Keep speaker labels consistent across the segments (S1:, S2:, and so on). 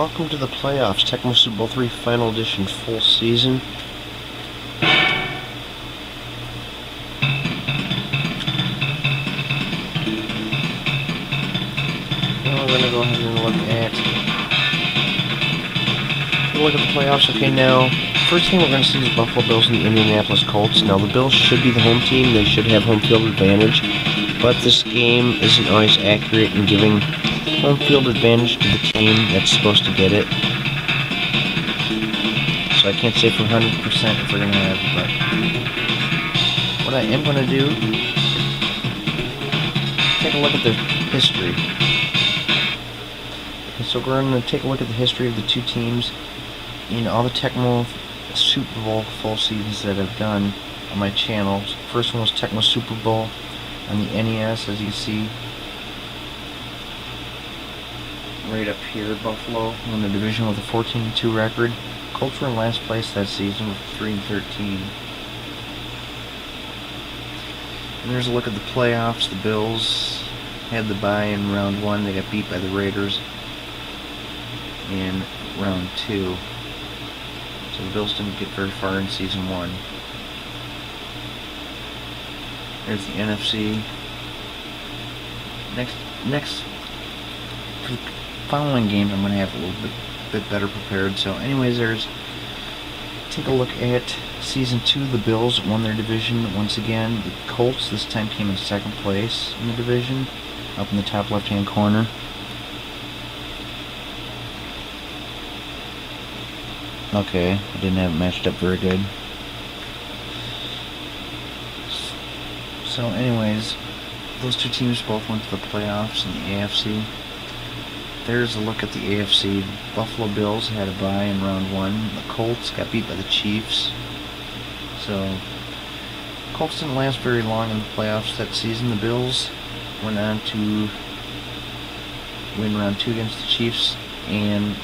S1: welcome to the playoffs, Tecmo Super Bowl III Final Edition full season. Now we're going to go ahead and look at the playoffs. Okay, now, first thing we're going to see is Buffalo Bills and the Indianapolis Colts. Now, the Bills should be the home team. They should have home field advantage, but this game isn't always accurate in giving home field advantage to the team that's supposed to get it. So I can't say for 100% if we're going to have it, but what I am going to do, take a look at the history. Okay, so we're going to take a look at the history of the two teams in all the Tecmo Super Bowl full seasons that I've done on my channel. First one was Tecmo Super Bowl on the NES, as you see. Right up here, Buffalo won the division with a 14-2 record. Colts were in last place that season with 3-13. And there's a look at the playoffs. The Bills had the bye in round 1. They got beat by the Raiders in round 2. So the Bills didn't get very far in season 1. There's the NFC. Next following games I'm going to have a little bit better prepared. So anyways, take a look at season 2. The Bills won their division once again. The Colts this time came in second place in the division, up in the top left hand corner. Okay, I didn't have it matched up very good. So anyways, those two teams both went to the playoffs in the AFC. There's a look at the AFC. Buffalo Bills had a bye in round 1. The Colts got beat by the Chiefs. So, Colts didn't last very long in the playoffs that season. The Bills went on to win round 2 against the Chiefs, and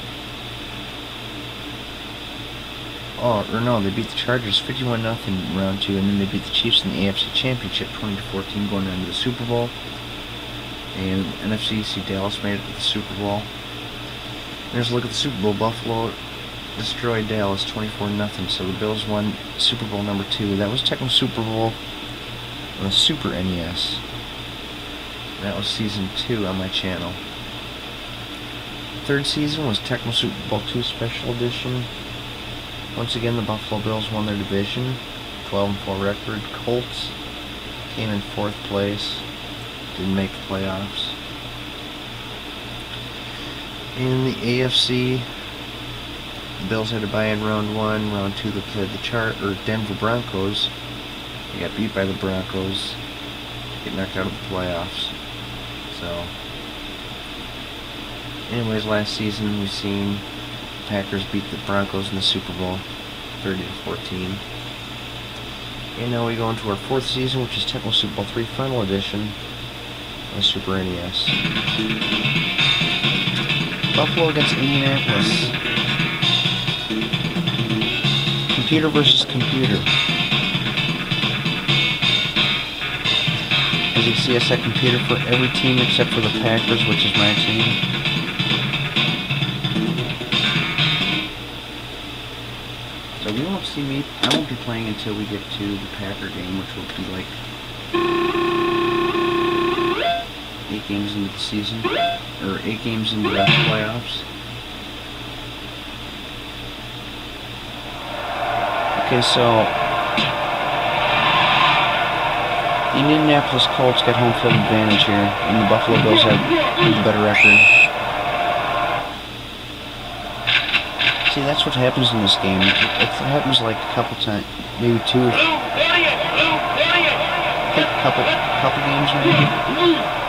S1: they beat the Chargers 51-0 in round 2, and then they beat the Chiefs in the AFC Championship 20-14, going on to the Super Bowl. And NFC East, Dallas made it to the Super Bowl. There's a look at the Super Bowl. Buffalo destroyed Dallas 24-0, so the Bills won Super Bowl number 2. That was Tecmo Super Bowl on the Super NES. That was season 2 on my channel. Third season was Tecmo Super Bowl II Special Edition. Once again, the Buffalo Bills won their division, 12-4 record. Colts came in 4th place. Didn't make the playoffs. In the AFC, the Bills had to bye in round 1. Round 2, they played the Denver Broncos. They got beat by the Broncos. Get knocked out of the playoffs. So, anyways, last season we seen the Packers beat the Broncos in the Super Bowl, 30-14. And now we go into our 4th season, which is Tecmo Super Bowl III Final Edition. On Super NES. Buffalo against Indianapolis. Computer versus computer. As you can see, I set computer for every team except for the Packers, which is my team. So we won't see me. I won't be playing until we get to the Packer game, which will be like 8 games into the season, or 8 games into the playoffs. Okay, so the Indianapolis Colts got home field advantage here, and the Buffalo Bills have the better record. See, that's what happens in this game. It happens like a couple times, maybe 2. I think a couple games maybe.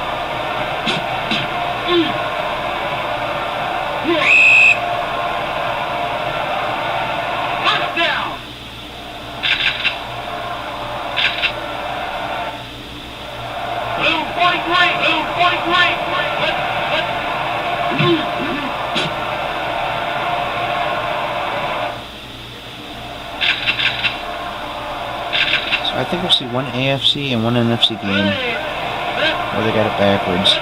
S1: So I think we'll see one AFC and one NFC game where they got it backwards.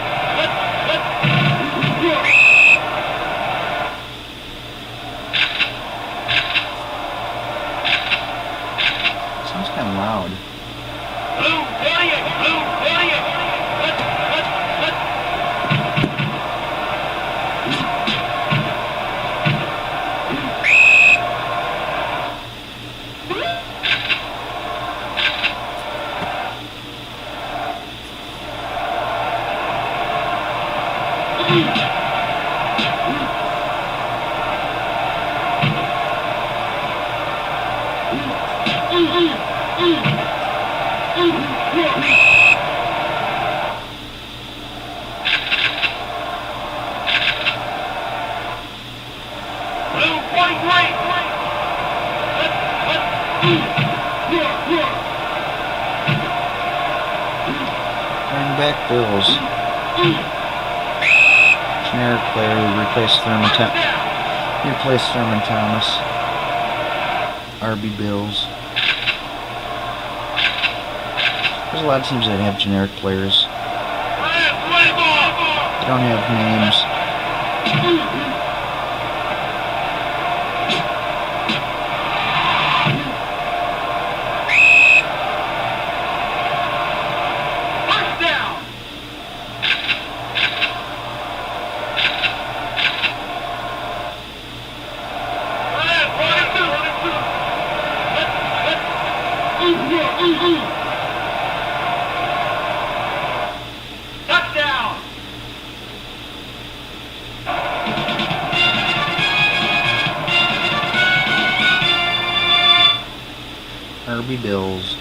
S1: Running back Bills. Generic player who replaced Thurman Thomas. RB Bills. There's a lot of teams that have generic players. They don't have names. RB Bills.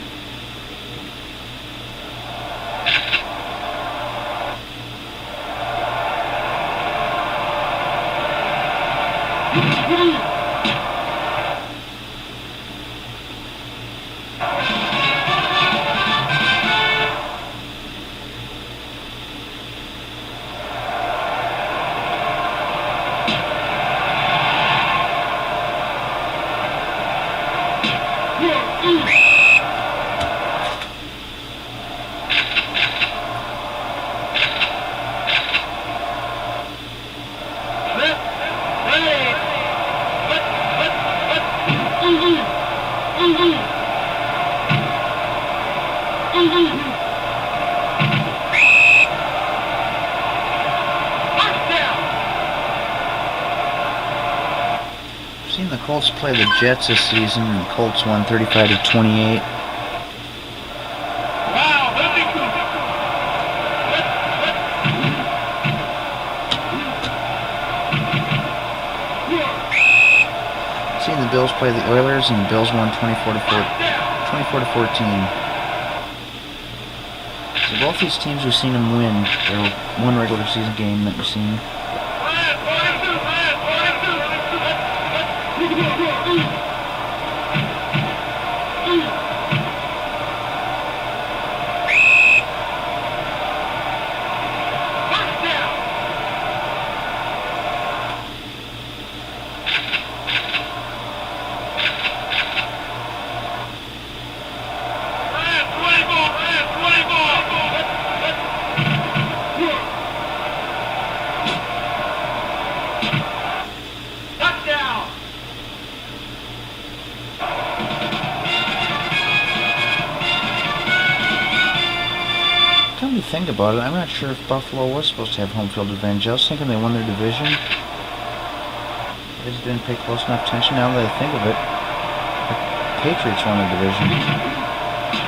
S1: Seen the Colts play the Jets this season, and the Colts won 35-28. Seen the Bills play the Oilers, and the Bills won 24-14. So both these teams, we've seen them win. There were one regular season game that we've seen. Think about it, I'm not sure if Buffalo was supposed to have home field advantage. I was thinking they won their division. They just didn't pay close enough attention. Now that I think of it, the Patriots won the division.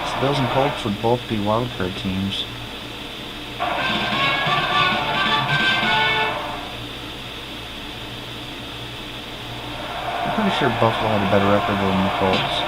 S1: So Bills and Colts would both be wildcard teams. I'm pretty sure Buffalo had a better record than the Colts.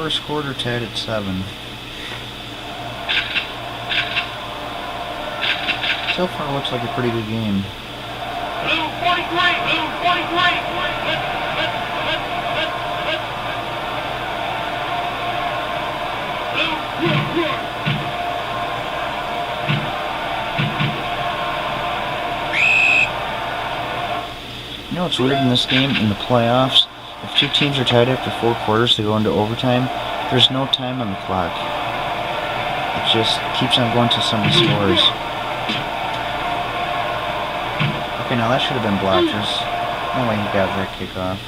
S1: first quarter, tied at 7. So far, looks like a pretty good game.
S2: Blue 43! Blue 43!
S1: You know what's weird in this game? In the playoffs, if two teams are tied after 4 quarters to go into overtime, there's no time on the clock. It just keeps on going till somebody scores. Okay, now that should have been blocked. There's no way he got that kickoff.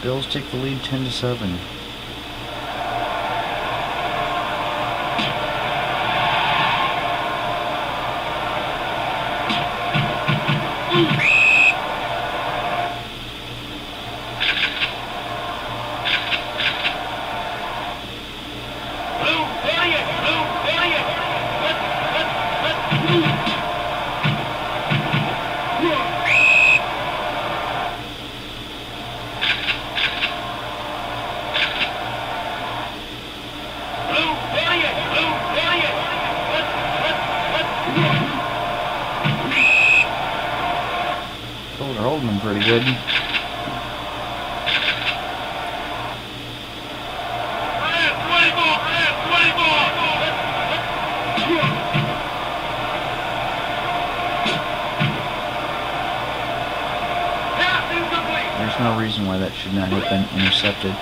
S1: Bills take the lead 10-7. They're holding them pretty good. There's no reason why that should not have been intercepted.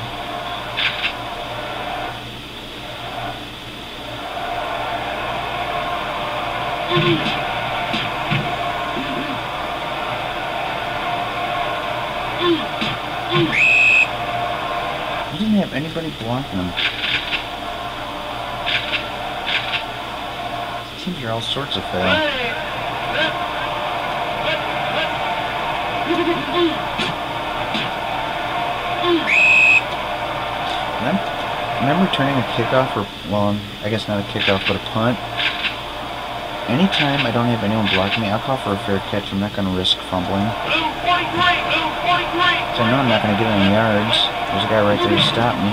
S1: He didn't have anybody blocking him. These teams are all sorts of fail. And I'm returning a kickoff, or, well, I guess not a kickoff, but a punt. Anytime I don't have anyone blocking me, I'll call for a fair catch. I'm not going to risk fumbling. So I know I'm not going to get any yards. There's a guy right there to stop me.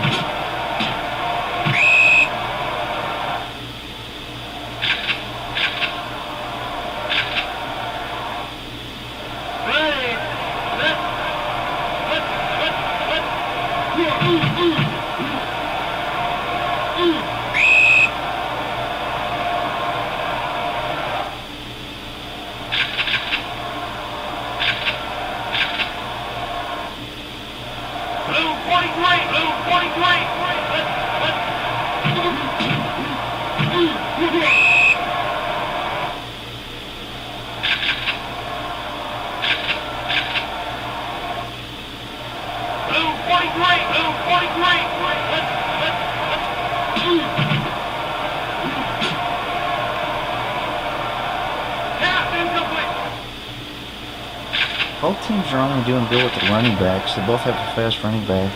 S1: Both teams are only doing good with the running backs. They both have a fast running back.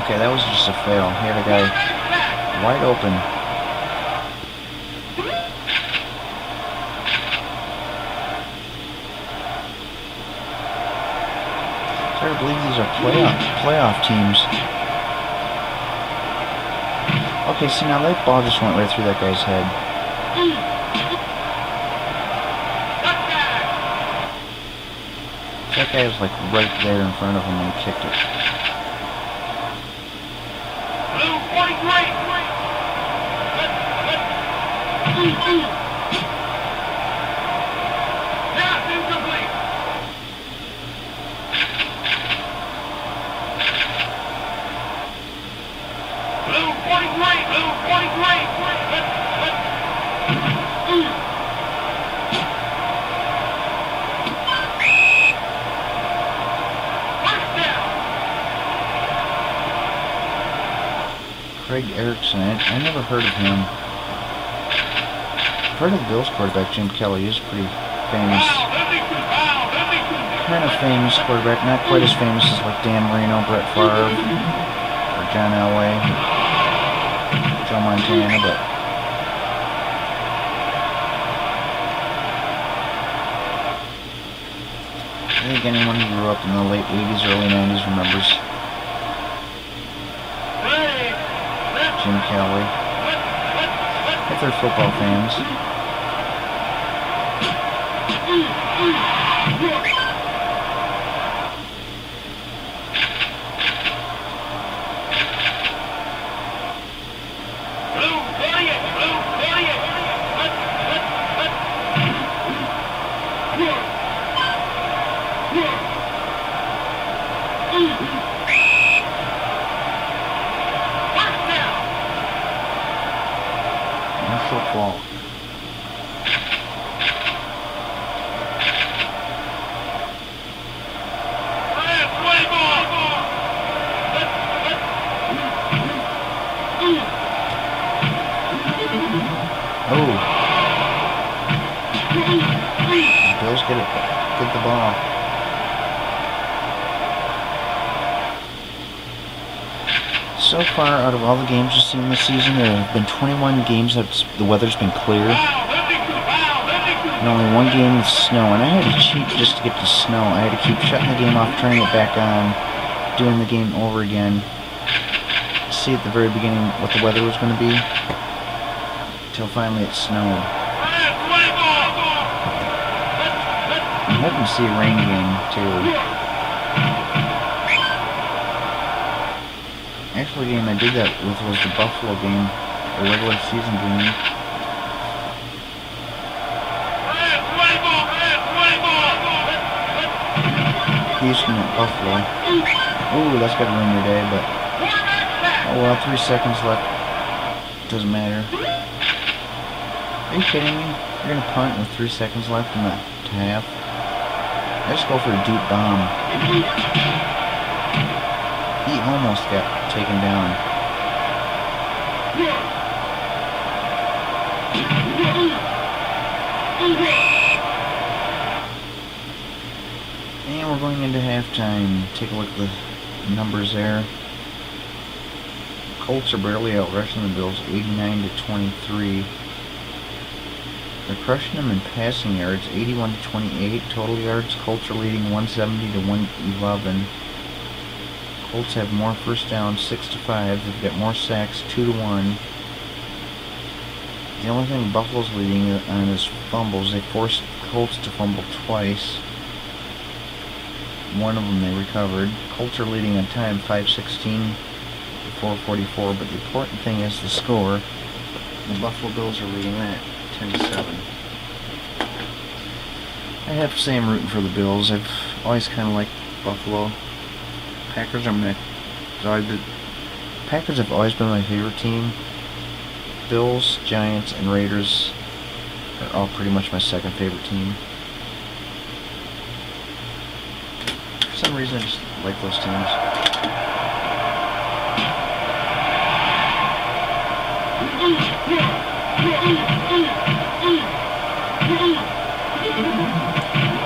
S1: Okay, that was just a fail. He had a guy wide open. It's hard to believe these are playoff teams. Okay, see, now that ball just went right through that guy's head. That guy was like right there in front of him when he kicked it. Craig Erickson, I never heard of him. I've heard of the Bills quarterback, Jim Kelly. He's pretty famous. Kind of famous quarterback, not quite as famous as like Dan Marino, Brett Favre, or John Elway, Joe Montana, but think anyone who grew up in the late 80s, early 90s remembers Jim Kelly. If they're football fans. Football. Oh. The Bills get the ball. So far, out of all the games we've seen this season, there have been 21 games that the weather's been clear. And only one game with snow. And I had to cheat just to get to snow. I had to keep shutting the game off, turning it back on, doing the game over again. See at the very beginning what the weather was going to be. Till finally it snowed. I'm hoping to see a rain game, too. Actually, the game I did that with was the Buffalo game, a regular season game. Houston at Buffalo. Ooh, that's got to ruin your day, but oh well, 3 seconds left. Doesn't matter. Are you kidding me? You're gonna punt with 3 seconds left in the half? I just go for a deep bomb. He almost got taken down. And we're going into halftime. Take a look at the numbers there. Colts are barely out rushing the Bills 89-23. They're crushing them in passing yards 81-28. Total yards, Colts are leading 170-111. Colts have more first downs, 6-5. They've got more sacks, 2-1. The only thing Buffalo's leading on is fumbles. They forced Colts to fumble twice. One of them they recovered. Colts are leading on time, 5:16-4:44. But the important thing is the score. The Buffalo Bills are leading that 10-7. I have to say I'm rooting for the Bills. I've always kind of liked Buffalo. Packers have always been my favorite team. Bills, Giants, and Raiders are all pretty much my second favorite team. For some reason, I just like those teams.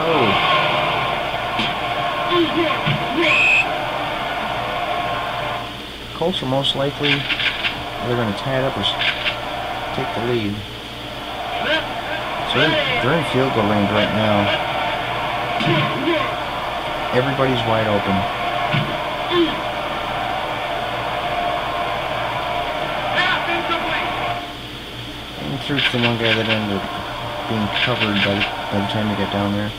S1: Oh. Colts are most likely either going to tie it up or take the lead. So they're in field goal range right now. Everybody's wide open. And threw to the one guy that ended up being covered by the time they got down there.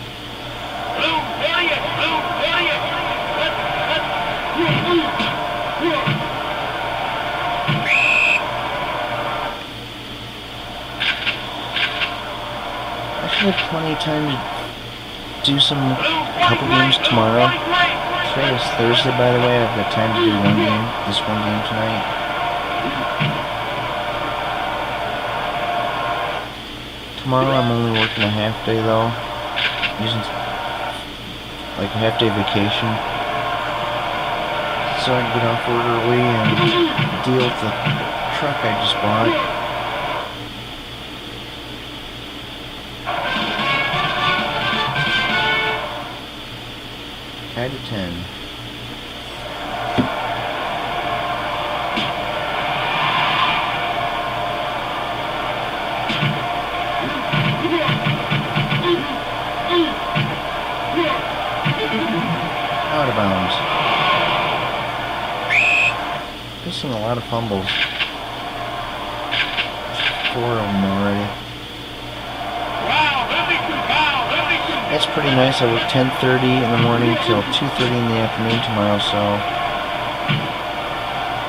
S1: I should have plenty of time to do a couple games tomorrow. Today is Thursday, by the way. I've got time to do this one game tonight. Tomorrow I'm only working a half day though, using like a half day vacation, so I can get off work early and deal with the truck I just bought. Tied to 10. lot of fumbles. 4 of them already. That's pretty nice. I work 10:30 in the morning till 2:30 in the afternoon tomorrow, so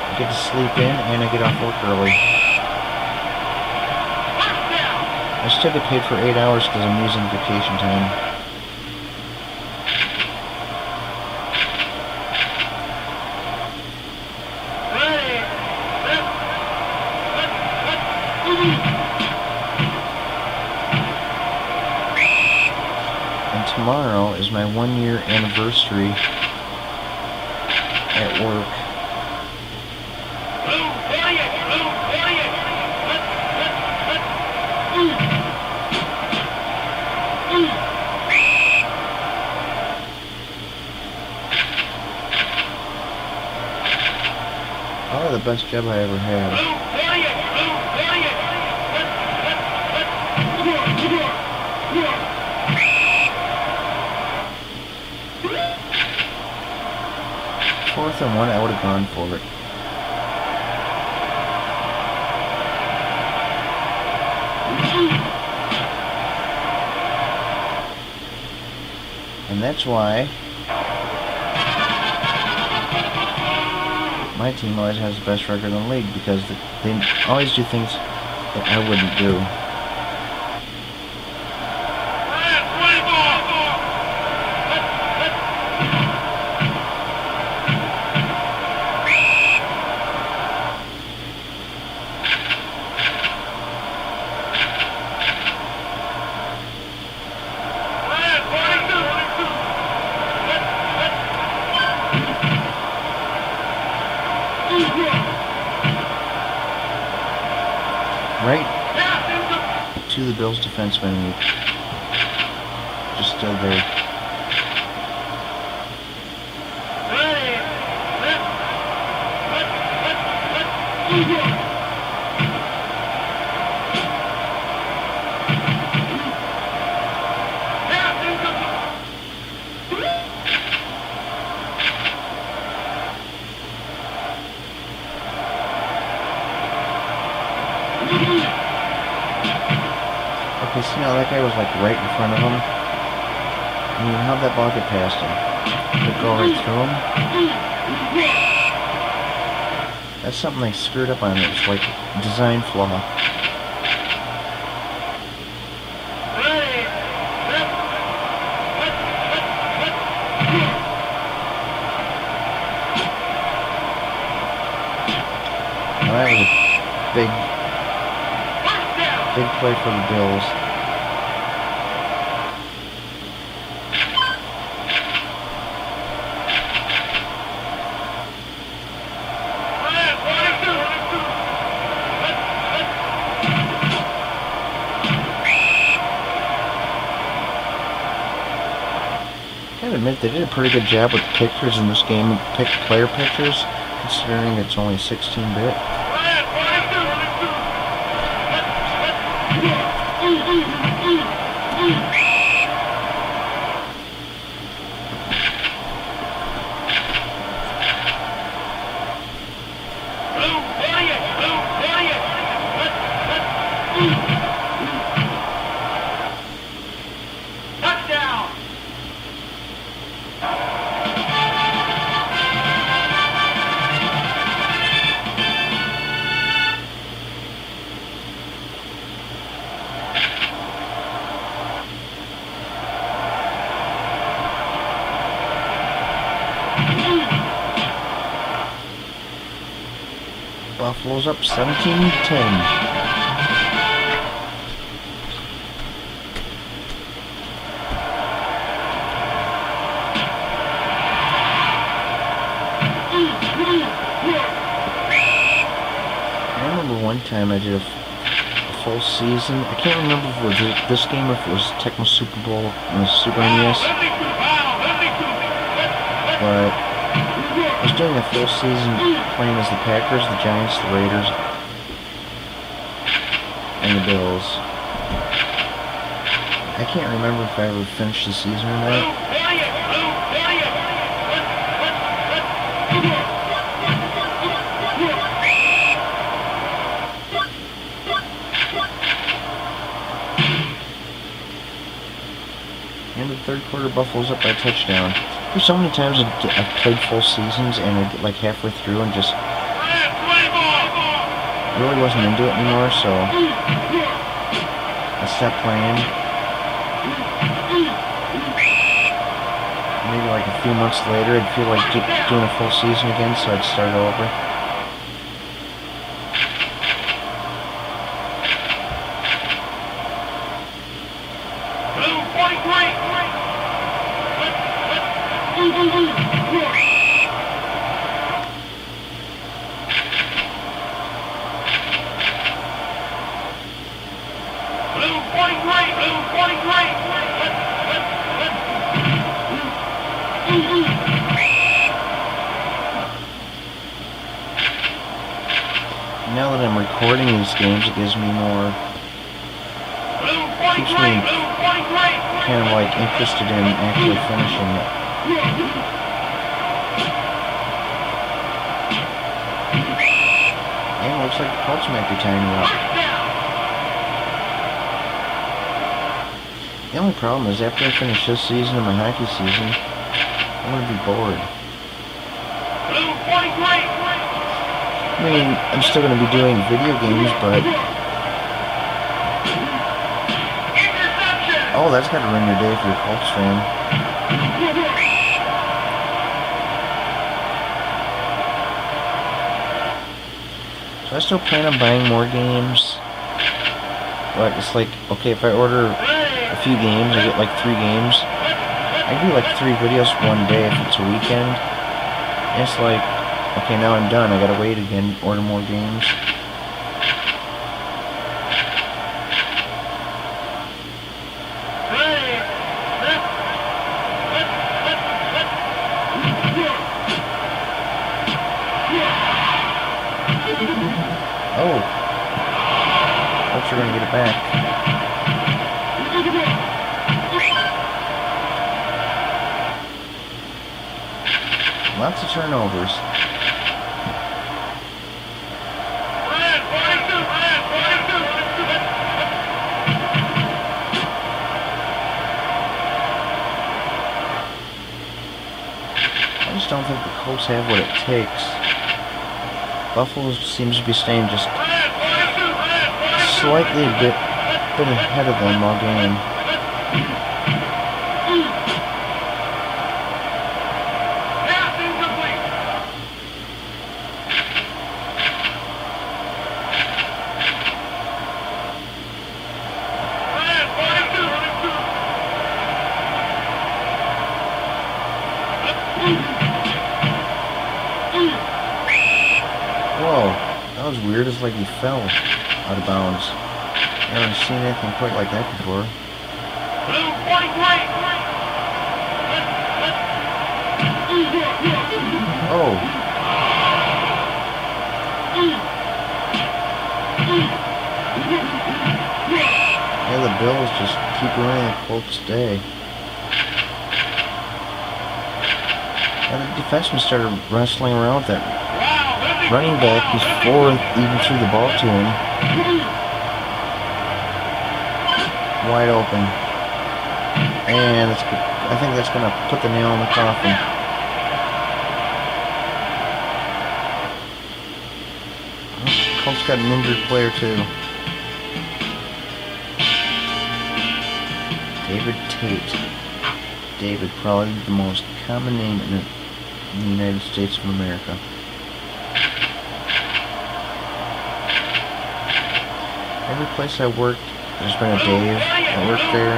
S1: I get to sleep in and I get off work early. I still get paid for 8 hours because I'm using vacation time. Tomorrow is my 1-year anniversary at work. Probably the best job I ever had. Fourth and 1, I would have gone for it. And that's why my team always has the best record in the league, because they always do things that I wouldn't do. Right to the Bills defenseman, and he just stood there. Okay, see now that guy was like right in front of him. I mean, how'd that ball get past him? Did it go right through him? That's something they screwed up on. It's like a design flaw. Well, that was a big play for the Bills. I gotta admit, they did a pretty good job with the pictures in this game, player pictures, considering it's only 16-bit. Buffalo's up 17-10. I remember one time I did a full season. I can't remember if it was this game or if it was Tecmo Super Bowl on the Super NES. But I was doing a full season playing as the Packers, the Giants, the Raiders, and the Bills. I can't remember if I ever finished the season or not. End of the third quarter, Buffalo's up by a touchdown. There's so many times I've played full seasons and I get like halfway through and just really wasn't into it anymore, so I stopped playing. Maybe like a few months later, I'd feel like doing a full season again, so I'd start over. Now that I'm recording these games, it gives me more, keeps me kind of like interested in actually finishing it. And it looks like the Colts might be tying it up. The only problem is after I finish this season and my hockey season, I'm going to be bored. I mean, I'm still going to be doing video games, but... Oh, that's got to ruin your day if you're a Colts fan. So I still plan on buying more games. But it's like, okay, if I order a few games, I get like 3 games. I do like 3 videos one day if it's a weekend. And it's like... Okay, now I'm done. I gotta wait again, order more games. Oh! Hopes we're gonna get it back. Lots of turnovers. I just don't think the Colts have what it takes. Buffalo seems to be staying just slightly a bit ahead of them all game. Whoa, that was weird. It's like he fell out of bounds. I haven't seen anything quite like that before. Oh. Yeah, the Bills just keep ruining the Colts' day. And the defenseman started wrestling around with that running back before even threw the ball to him. Wide open. And I think that's going to put the nail in the coffin. Colts got an injured player too. David Tate. David, probably the most common name in the United States of America. Every place I worked, there's been a Dave that worked there.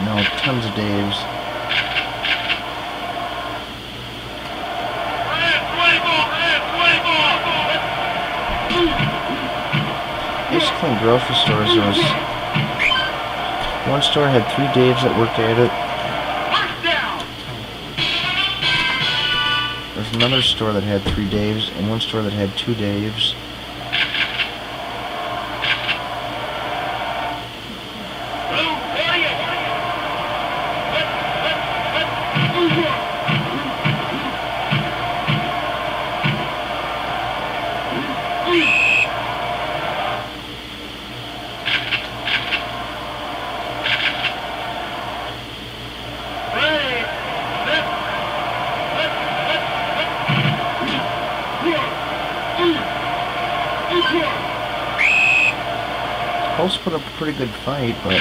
S1: No, tons of Daves. Basically in grocery stores, there was one store had 3 Daves that worked at it. There's another store that had 3 Daves, and one store that had 2 Daves. Colts put up a pretty good fight, but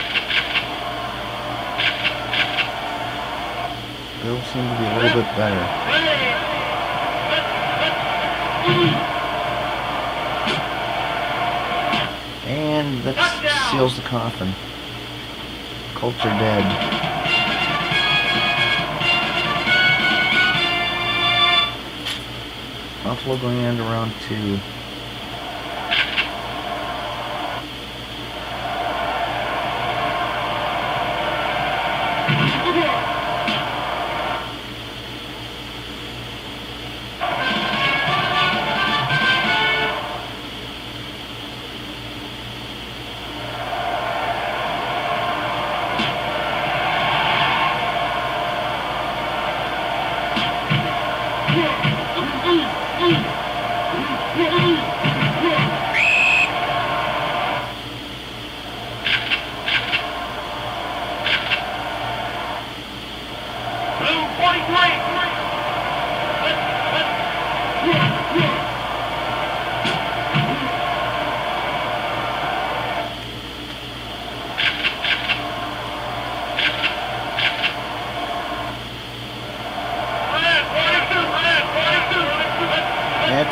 S1: Bills seem to be a little bit better. And that seals the coffin. Colts are dead. Buffalo going into round 2.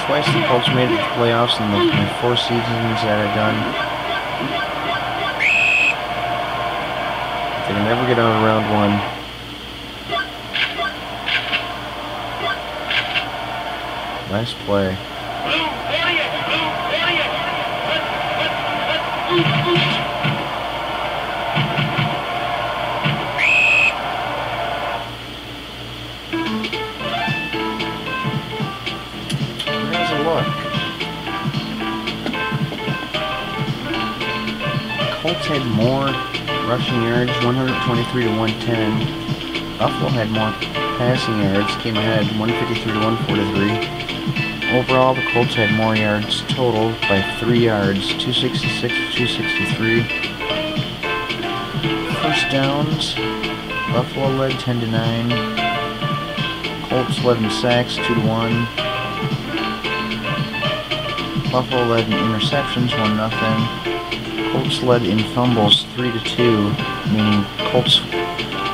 S1: Twice the Colts made it to the playoffs in my 4 seasons that I've done. They can never get out of round 1. Nice play. Colts had more rushing yards, 123 to 110. Buffalo had more passing yards, came ahead 153 to 143. Overall, the Colts had more yards total by 3 yards, 266 to 263. First downs, Buffalo led 10 to 9. Colts led in sacks 2 to 1. Buffalo led in interceptions 1-0. Colts led in fumbles 3 to 2, meaning Colts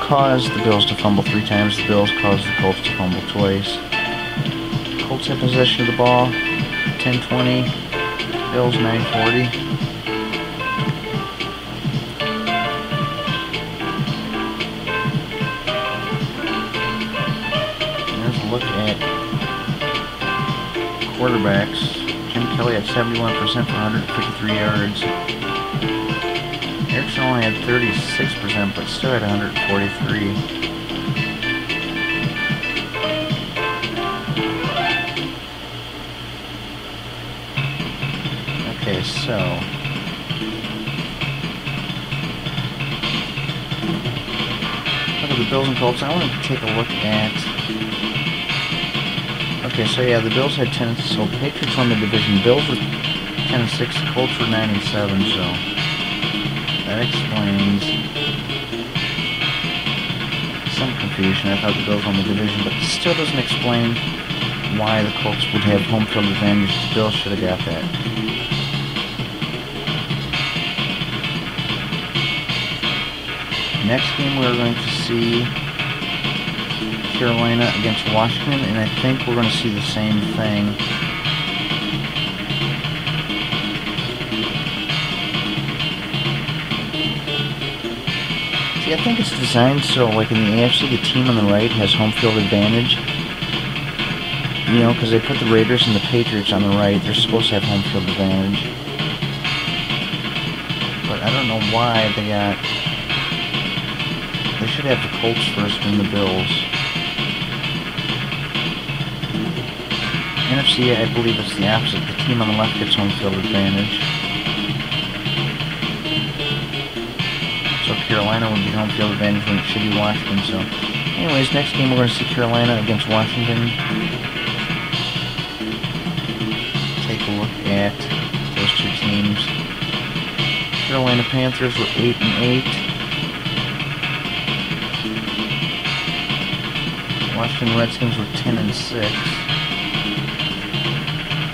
S1: caused the Bills to fumble 3 times, the Bills caused the Colts to fumble twice. Colts had possession of the ball, 10-20, Bills 9-40. There's a look at quarterbacks. Jim Kelly had 71% for 153 yards. Erickson only had 36%, but still had 143. Okay, so look at the Bills and Colts. I want to take a look at. Okay, so yeah, the Bills had 10. So Patriots won the division. Bills were 10-6. Colts were 9-7. So. That explains some confusion. I thought the Bills won the division, but it still doesn't explain why the Colts would have home field advantage. The Bills should have got that. Next game we're going to see Carolina against Washington, and I think we're going to see the same thing. I think it's designed so, like in the AFC, the team on the right has home field advantage. You know, because they put the Raiders and the Patriots on the right. They're supposed to have home field advantage. But I don't know why they got... They should have the Colts first and the Bills. NFC, I believe it's the opposite. The team on the left gets home field advantage. So Carolina would be home field advantage when it should be Washington. So, anyways, next game we're going to see Carolina against Washington. Take a look at those 2 teams. Carolina Panthers were 8-8. Washington Redskins were 10-6.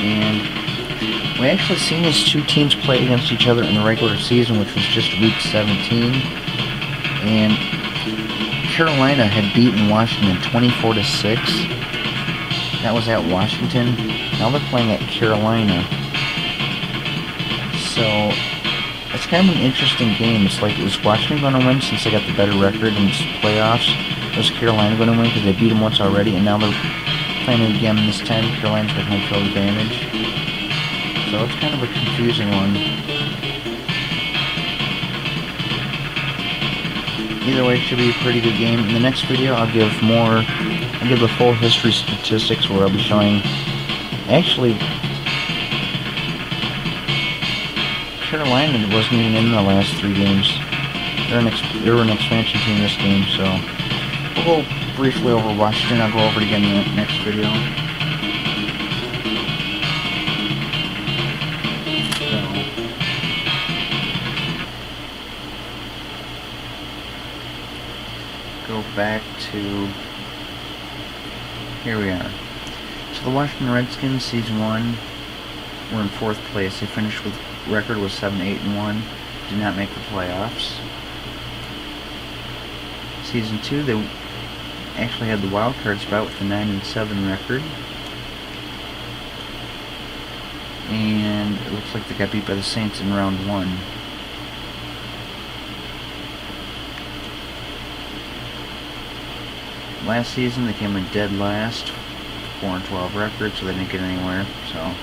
S1: And We actually seen these two teams play against each other in the regular season, which was just week 17. And Carolina had beaten Washington 24-6. That was at Washington. Now they're playing at Carolina. So it's kind of an interesting game. It's like, is Washington going to win since they got the better record in the playoffs? Was Carolina going to win because they beat them once already, and now they're playing it again this time? Carolina's got home field advantage. So it's kind of a confusing one. Either way, it should be a pretty good game. In the next video, I'll give the full history statistics where I'll be showing. Actually, Carolina wasn't even in the last 3 games. They were an expansion team this game, so we'll go briefly over Washington. I'll go over it again in the next video. Go back to, here we are. So the Washington Redskins, season 1, were in 4th place. They finished with record was 7-8-1. Did not make the playoffs. Season 2, they actually had the wild card spot with a 9-7 record. And it looks like they got beat by the Saints in round 1. Last season, they came in dead last, 4-12 record, so they didn't get anywhere. So,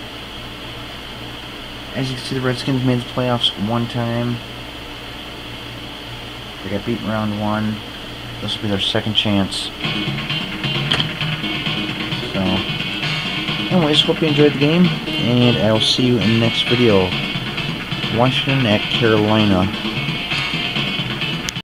S1: as you can see, the Redskins made the playoffs 1 time. They got beat in round 1. This will be their 2nd chance. So, anyways, hope you enjoyed the game, and I will see you in the next video. Washington at Carolina.